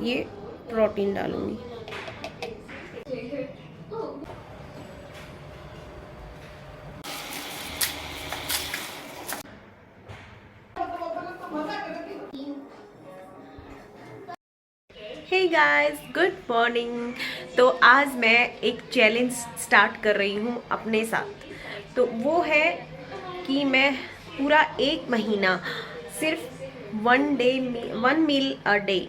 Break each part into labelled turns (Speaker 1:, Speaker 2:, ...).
Speaker 1: ये प्रोटीन डालूँगी। Hey guys, good morning. तो आज मैं एक चैलेंज स्टार्ट कर रही हूँ अपने साथ। तो वो है कि मैं पूरा 1 महीना सिर्फ 1 मील अ डे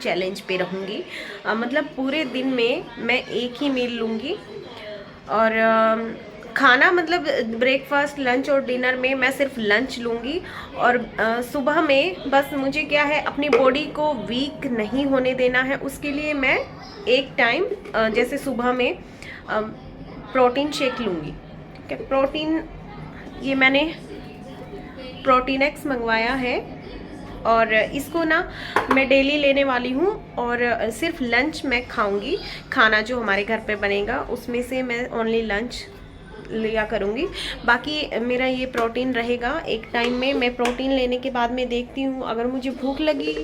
Speaker 1: चैलेंज पे रहूँगी। मतलब पूरे दिन में मैं एक ही मील लूँगी और खाना मतलब ब्रेकफास्ट, लंच और डिनर में मैं सिर्फ लंच लूँगी। और सुबह में बस मुझे क्या है, अपनी बॉडी को वीक नहीं होने देना है। उसके लिए मैं एक टाइम जैसे सुबह में प्रोटीन शेक लूँगी। ठीक है, प्रोटीन ये मैंने प्रोटीन एक्स मंगवाया है और इसको ना मैं डेली लेने वाली हूँ। और सिर्फ लंच मैं खाऊंगी। खाना जो हमारे घर पे बनेगा उसमें से मैं ओनली लंच लिया करूँगी। बाकी मेरा ये प्रोटीन रहेगा एक टाइम में। मैं प्रोटीन लेने के बाद में देखती हूँ, अगर मुझे भूख लगी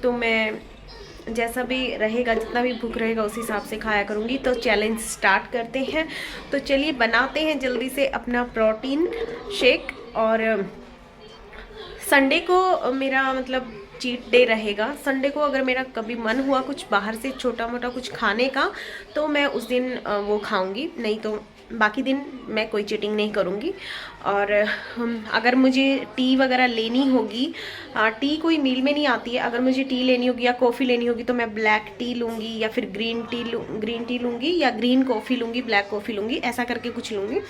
Speaker 1: तो मैं जैसा भी रहेगा, जितना भी भूख रहेगा उस हिसाब से खाया करूँगी। तो चैलेंज स्टार्ट करते हैं। तो चलिए बनाते हैं जल्दी से अपना प्रोटीन शेक। और संडे को मेरा मतलब चीट डे रहेगा। संडे को अगर मेरा कभी मन हुआ कुछ बाहर से छोटा मोटा कुछ खाने का तो मैं उस दिन वो खाऊंगी, नहीं तो बाकी दिन मैं कोई चीटिंग नहीं करूँगी। और अगर मुझे टी वगैरह लेनी होगी, टी कोई मील में नहीं आती है, अगर मुझे टी लेनी होगी या कॉफ़ी लेनी होगी तो मैं ब्लैक टी लूँगी या फिर ग्रीन टी लूँगी या ग्रीन कॉफ़ी लूँगी, ब्लैक कॉफ़ी लूँगी, ऐसा करके कुछ लूँगी।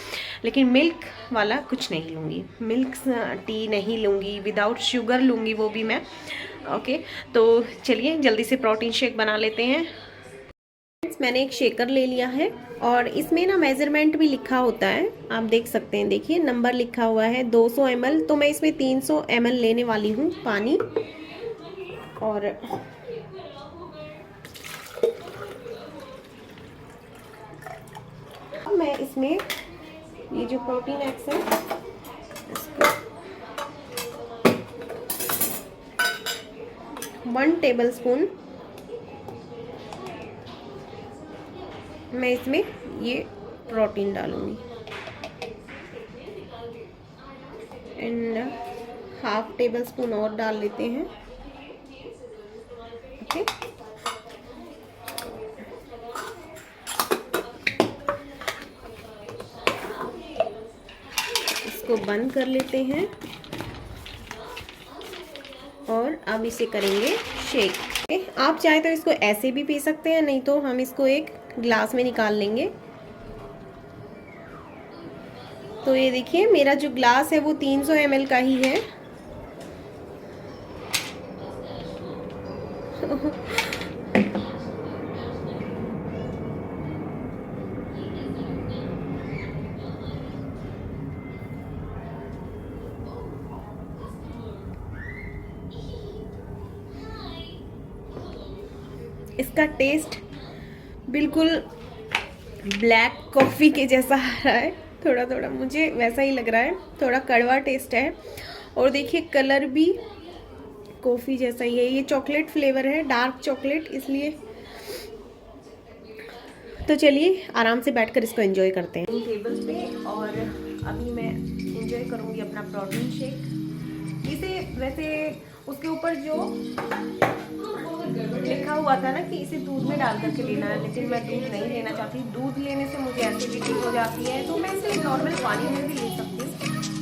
Speaker 1: लेकिन मिल्क वाला कुछ नहीं लूँगी, मिल्क टी नहीं लूँगी, विदाउट शुगर लूँगी वो भी मैं। ओके, तो चलिए जल्दी से प्रोटीन शेक बना लेते हैं। मैंने एक शेकर ले लिया है और इसमें ना मेजरमेंट भी लिखा होता है, आप देख सकते हैं। देखिए नंबर लिखा हुआ है 200 ml। तो मैं इसमें 300 ml लेने वाली हूँ पानी। और मैं इसमें ये जो प्रोटीन एक्स है इसको 1 टेबलस्पून मैं इसमें ये प्रोटीन डालूंगी एंड हाफ टेबल स्पून और डाल लेते हैं। ओके, इसको बंद कर लेते हैं और अब इसे करेंगे शेक। आप चाहे तो इसको ऐसे भी पी सकते हैं, नहीं तो हम इसको एक ग्लास में निकाल लेंगे। तो ये देखिए मेरा जो ग्लास है वो 300 ml का ही है। इसका टेस्ट बिल्कुल ब्लैक कॉफ़ी के जैसा आ रहा है, थोड़ा थोड़ा मुझे वैसा ही लग रहा है, थोड़ा कड़वा टेस्ट है। और देखिए कलर भी कॉफ़ी जैसा ही है। ये चॉकलेट फ्लेवर है, डार्क चॉकलेट, इसलिए। तो चलिए आराम से बैठकर इसको एंजॉय करते हैं टेबल पे। और अभी मैं एंजॉय करूँगी अपना प्रोटीन शेक। इसे वैसे उसके ऊपर जो लिखा हुआ था ना कि इसे दूध में डाल करके लेना है, लेकिन मैं दूध नहीं लेना चाहती। दूध लेने से मुझे एसिडिटी हो जाती है, तो मैं इसे नॉर्मल पानी में भी ले सकती हूँ।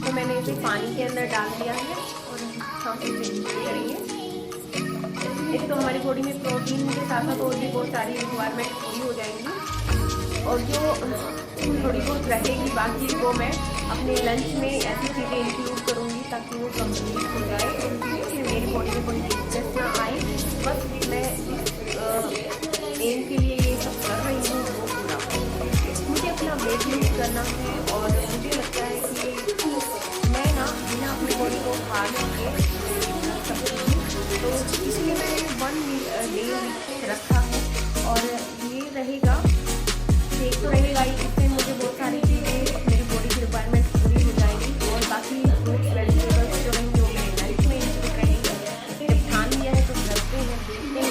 Speaker 1: तो मैंने इसे पानी के अंदर डाल दिया है और हम इसे एंजॉय करेंगे। एक तो हमारी बॉडी में प्रोटीन के साथ साथ और भी बहुत सारी रिक्वायरमेंट पूरी हो जाएंगी। और जो थोड़ी बहुत रहेगी बाकी वो मैं अपने लंच में ऐसी चीज़ें इंक्लूड करूँगी ताकि वो कंप्लीट हो जाए और फिर मेरी बॉडी में कोई दिक्कत ना आए। बस मैं एम के लिए ये सब कर रही हूँ, वो पूरा मुझे अपना वेट लूज करना है। और मुझे लगता है कि मैं ना बिना अपनी बॉडी को हार्ड करके सकती हूँ, तो इसलिए मैंने 1 मील डे रखा है। और ये रहेगा शेक तो रहेगा ही, इससे मुझे बहुत सारी चीज़ें मेरी बॉडी की रिक्वायरमेंट पूरी हो जाएगी। और बाकी फ्रूट्स वेजिटेबल्स जो रहेंगे वो मेरे लंच में इंक्लूड रहेंगे। जब ठान लिया है तो करते हैं, देखते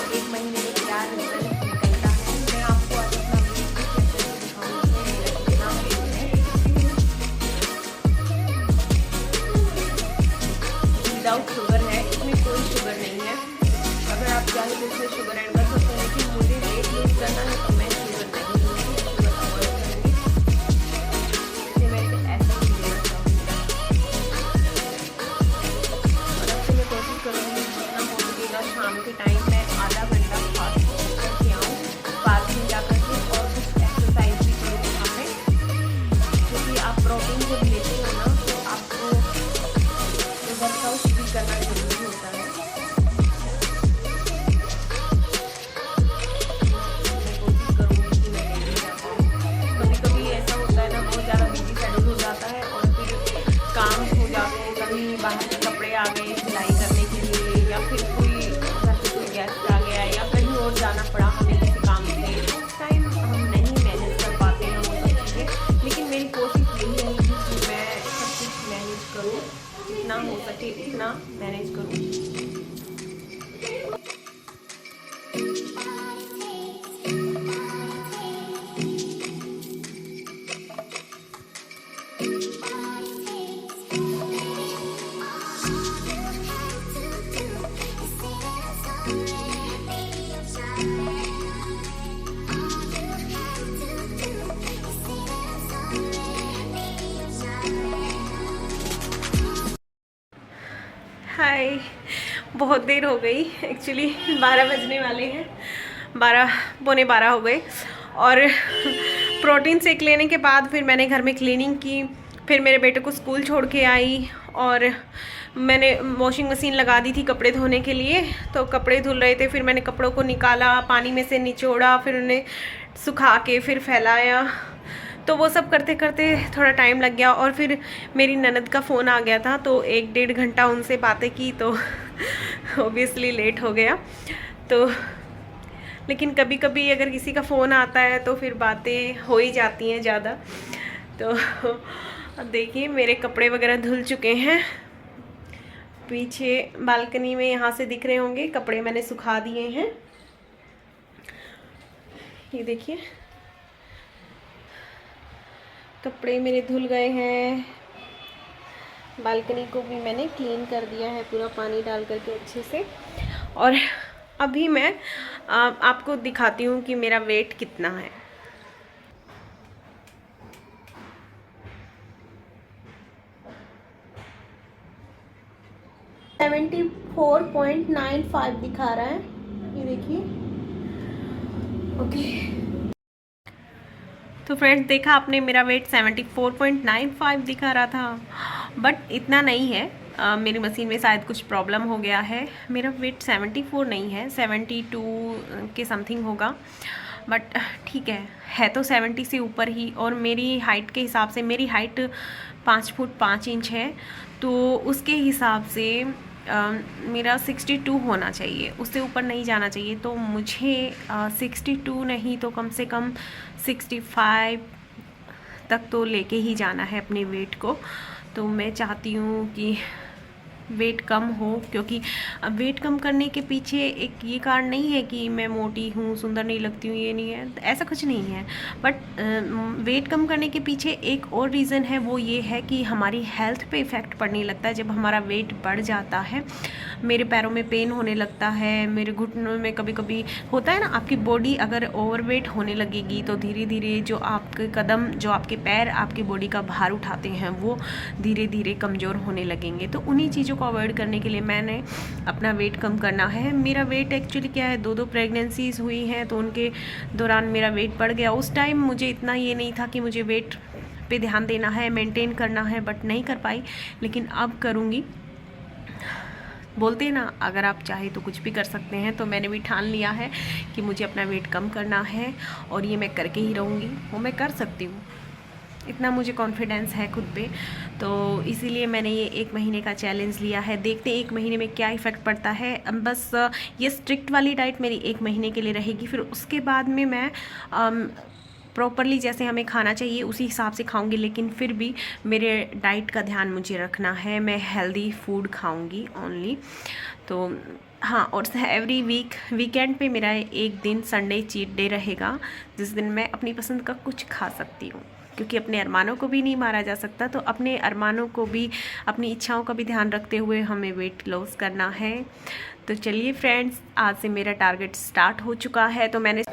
Speaker 1: चाहे तो इसमें शुगर ऐड कर सकते हैं, लेकिन मुझे वेट लूज करना है तो मैं शुगर नहीं लूँगी, शुगर अवॉइड करूँगी। इसलिए मैं इसे ऐसा ही लेना चाहूँगी। और अब से मैं कोशिश करूँगी जितना हो सकेगा शाम के टाइम में आधा घंटा फास्ट फूड करके आऊँ पार्क में जा करके, और कुछ एक्सरसाइज भी करूँ वहाँ पे, क्योंकि आप प्रोटीन जब लेते हो ना तो आपको वर्कआउट भी करना जरूरी होता है। मैं कोशिश करूँगी कि मैं डेली जा पाऊँ। कभी कभी ऐसा होता है ना, बहुत ज़्यादा बिजी शेड्यूल हो जाता है और फिर काम हो जाते हैं, कभी बाहर के कपड़े आ गए सिलाई करने के लिए, या फिर कोई घर पे कोई गेस्ट आ गया, या कहीं और जाना पड़ा हमें किसी काम से, उस टाइम हम नहीं मैनेज कर पाते हैं वो सब चीज़ें। लेकिन मेरी कोशिश यही रहेगी कि मैं सब कुछ मैनेज करूँ, जितना हो सके उतना मैनेज करूँ। हाय, बहुत देर हो गई, एक्चुअली 12 बजने वाले हैं, 12 पौने 12 हो गए। और प्रोटीन शेक लेने के बाद फिर मैंने घर में क्लीनिंग की, फिर मेरे बेटे को स्कूल छोड़ के आई, और मैंने वॉशिंग मशीन लगा दी थी कपड़े धोने के लिए, तो कपड़े धुल रहे थे, फिर मैंने कपड़ों को निकाला, पानी में से निचोड़ा, फिर उन्हें सुखा के फिर फैलाया, तो वो सब करते करते थोड़ा टाइम लग गया। और फिर मेरी ननद का फ़ोन आ गया था, तो 1-1.5 घंटा उनसे बातें की, तो ऑब्वियसली लेट हो गया। तो लेकिन कभी कभी अगर किसी का फ़ोन आता है तो फिर बातें हो ही जाती हैं ज़्यादा। तो अब देखिए मेरे कपड़े वगैरह धुल चुके हैं, पीछे बालकनी में यहाँ से दिख रहे होंगे, कपड़े मैंने सुखा दिए हैं, ये देखिए कपड़े मेरे धुल गए हैं। बालकनी को भी मैंने क्लीन कर दिया है पूरा पानी डाल करके अच्छे से। और अभी मैं आपको दिखाती हूँ कि मेरा वेट कितना है। सेवेंटी 4.95 दिखा रहा है, ये देखिए। ओके तो फ्रेंड्स देखा आपने, मेरा वेट 74.95 दिखा रहा था, बट इतना नहीं है। मेरी मशीन में शायद कुछ प्रॉब्लम हो गया है, मेरा वेट 74 नहीं है, 72 के समथिंग होगा, बट ठीक है तो 70 से ऊपर ही। और मेरी हाइट के हिसाब से, मेरी हाइट 5 फुट 5 इंच है, तो उसके हिसाब से मेरा 62 होना चाहिए, उससे ऊपर नहीं जाना चाहिए। तो मुझे 62 नहीं तो कम से कम 65 तक तो लेके ही जाना है अपने वेट को। तो मैं चाहती हूँ कि वेट कम हो, क्योंकि वेट कम करने के पीछे एक ये कारण नहीं है कि मैं मोटी हूँ, सुंदर नहीं लगती हूँ, ये नहीं है, ऐसा कुछ नहीं है। बट वेट कम करने के पीछे एक और रीज़न है, वो ये है कि हमारी हेल्थ पे इफ़ेक्ट पड़ने लगता है जब हमारा वेट बढ़ जाता है। मेरे पैरों में पेन होने लगता है, मेरे घुटनों में कभी कभी होता है ना। आपकी बॉडी अगर ओवरवेट होने लगेगी तो धीरे धीरे जो आपके कदम, जो आपके पैर आपकी बॉडी का भार उठाते हैं, वो धीरे धीरे कमज़ोर होने लगेंगे। तो उन्हीं चीज़ों को अवॉइड करने के लिए मैंने अपना वेट कम करना है। मेरा वेट एक्चुअली क्या है, 2 प्रेगनेंसीज हुई हैं, तो उनके दौरान मेरा वेट बढ़ गया। उस टाइम मुझे इतना ये नहीं था कि मुझे वेट पे ध्यान देना है, मेंटेन करना है, बट नहीं कर पाई, लेकिन अब करूँगी। बोलते हैं ना, अगर आप चाहे तो कुछ भी कर सकते हैं, तो मैंने भी ठान लिया है कि मुझे अपना वेट कम करना है, और ये मैं करके ही रहूँगी, वो मैं कर सकती हूँ, इतना मुझे कॉन्फिडेंस है खुद पे। तो इसीलिए मैंने ये 1 महीने का चैलेंज लिया है। देखते हैं 1 महीने में क्या इफ़ेक्ट पड़ता है। बस ये स्ट्रिक्ट वाली डाइट मेरी 1 महीने के लिए रहेगी, फिर उसके बाद में मैं प्रॉपरली जैसे हमें खाना चाहिए उसी हिसाब से खाऊंगी, लेकिन फिर भी मेरे डाइट का ध्यान मुझे रखना है। मैं हेल्दी फूड खाऊंगी ओनली। तो हाँ, और एवरी वीकेंड पे मेरा एक दिन संडे चीट डे रहेगा, जिस दिन मैं अपनी पसंद का कुछ खा सकती हूँ। क्योंकि अपने अरमानों को भी नहीं मारा जा सकता। तो अपने अरमानों को भी, अपनी इच्छाओं का भी ध्यान रखते हुए हमें वेट लॉस करना है। तो चलिए फ्रेंड्स, आज से मेरा टारगेट स्टार्ट हो चुका है। तो मैंने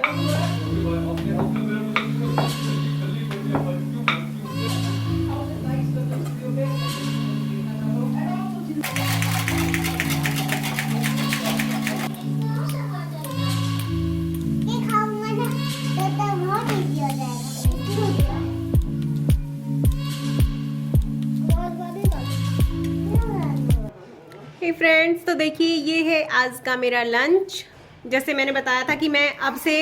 Speaker 1: फ्रेंड्स, तो देखिए ये है आज का मेरा लंच। जैसे मैंने बताया था कि मैं अब से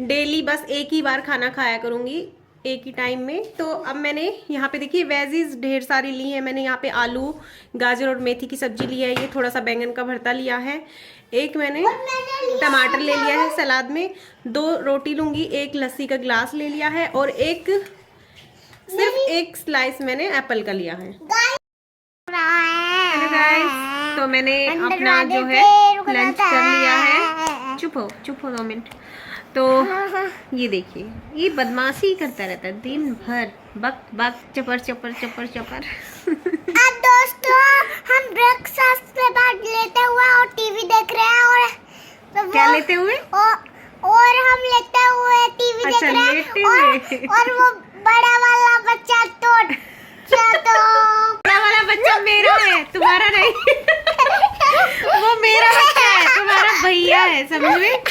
Speaker 1: डेली बस एक ही बार खाना खाया करूँगी, एक ही टाइम में। तो अब मैंने यहाँ पे देखिए वेजीज ढेर सारी ली है। मैंने यहाँ पे आलू, गाजर और मेथी की सब्जी ली है, ये थोड़ा सा बैंगन का भरता लिया है, एक मैंने टमाटर ले लिया है सलाद में, 2 रोटी लूँगी, एक लस्सी का ग्लास ले लिया है और सिर्फ एक स्लाइस मैंने एप्पल का लिया है। हेलो गाइस, तो मैंने अपना जो है लंच कर लिया है। चुप हो 2 मिनट। तो ये देखिए, ये बदमाशी करता रहता है दिन भर, बक बक चपर चपर चपर चपर।
Speaker 2: अब दोस्तों हम ब्रेकफास्ट पे बैठ लेते हुए और टीवी देख रहे हैं। और तो
Speaker 1: क्या लेते हुए?
Speaker 2: और हम लेते हुए टीवी देख रहे हैं। और वो बड़ा वाला बच्चा
Speaker 1: बड़ा वाला बच्चा मेरा है, तुम्हारा नहीं। वो मेरा बच्चा है, तुम्हारा भैया है, समझ में?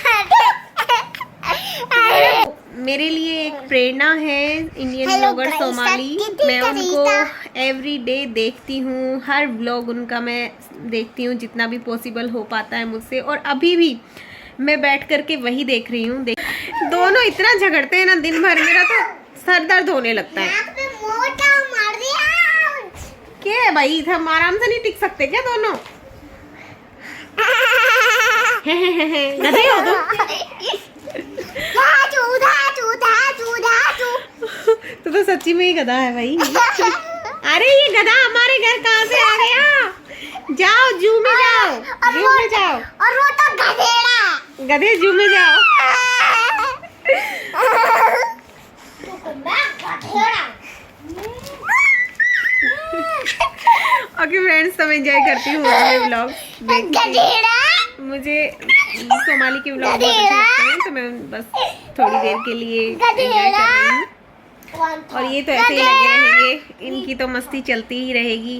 Speaker 1: मेरे लिए एक प्रेरणा है इंडियन ब्लॉगर सोमाली। मैं उनको एवरी डे देखती हूँ, हर व्लॉग उनका मैं देखती हूँ जितना भी पॉसिबल हो पाता है मुझसे। और अभी भी मैं बैठ करके वही देख रही हूँ। दोनों इतना झगड़ते हैं ना दिन भर, मेरा तो सर दर्द होने लगता है। क्या है भाई, हम आराम से नहीं टिक सकते क्या दोनों? गधे हो तुम। तो सच्ची में ही गधा है भाई। अरे ये गधा हमारे घर कहाँ से आ गया? जाओ जू में जाओ, जू में जाओ।
Speaker 2: और वो तो गधेड़ा,
Speaker 1: गधे जू में जाओ। ओके फ्रेंड्स, तो मैं एंजॉय करती हूँ अपने व्लॉग देख के। मुझे सोमाली के व्लॉग बहुत अच्छे लगते हैं, तो मैं बस थोड़ी देर के लिए एंजॉय कर रही हूँ। और ये तो ऐसे ही लगे रहेंगे, इनकी तो मस्ती चलती ही रहेगी।